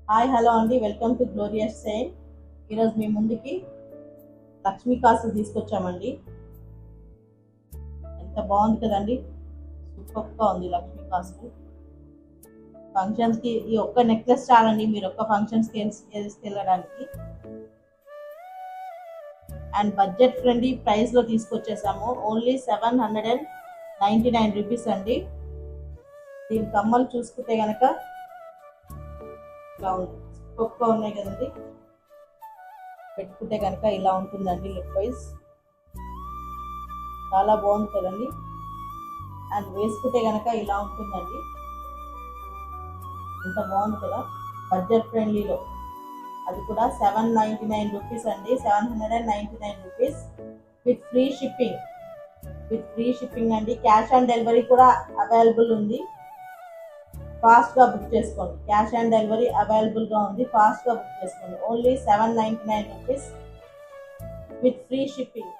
Hi hello అండి, welcome to glorious Seine. ఈరోజు మీ ముందుకి లక్ష్మీ కాసు తీసుకొచ్చామండి. ఎంత బాగుంది కదండి, సూపర్గా ఉంది లక్ష్మీ కాసు. ఫంక్షన్స్కి ఈ ఒక్క నెక్లెస్ చాలండి, మీరు ఒక్క ఫంక్షన్స్కి తీసుకెళ్ళడానికి. అండ్ బడ్జెట్ ఫ్రెండ్లీ ప్రైస్లో తీసుకొచ్చేసాము. ఓన్లీ 799 రూపీస్ అండి. దీని కమ్మలు చూసుకుంటే కనుక ఇలా ఉంది, సూపర్గా ఉన్నాయి కదండి. పెట్టుకుంటే కనుక ఇలా ఉంటుందండి, లుక్ వైజ్ చాలా బాగుంది కదండి. అండ్ వేసుకుంటే కనుక ఇలా ఉంటుందండి, ఎంత బాగుంది కదా. బడ్జెట్ ఫ్రెండ్లీలో, అది కూడా 799 రూపీస్ అండి. 799 రూపీస్ విత్ ఫ్రీ షిప్పింగ్. అండి. క్యాష్ ఆన్ డెలివరీ కూడా అవైలబుల్ ఉంది. ఫాస్ట్గా బుక్ చేసుకోండి. క్యాష్ ఆన్ డెలివరీ అవైలబుల్గా ఉంది, ఫాస్ట్గా బుక్ చేసుకోండి. Only 799 rupees with free shipping.